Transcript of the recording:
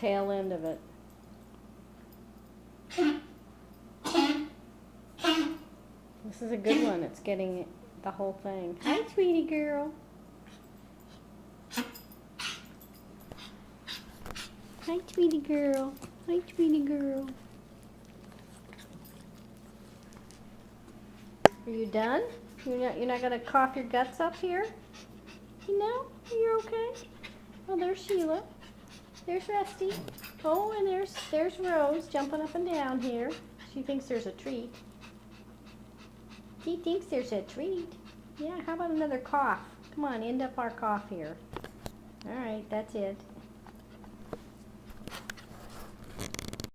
tail end of it. This is a good one. It's getting the whole thing. Hi, sweetie girl. Hi, sweetie girl. Hi, sweetie girl. Are you done? You're not gonna cough your guts up here? You know? You're okay? Oh, there's Sheila. There's Rusty. Oh, and there's Rose jumping up and down here. She thinks there's a treat. She thinks there's a treat. Yeah, how about another cough? Come on, end up our cough here. All right, that's it.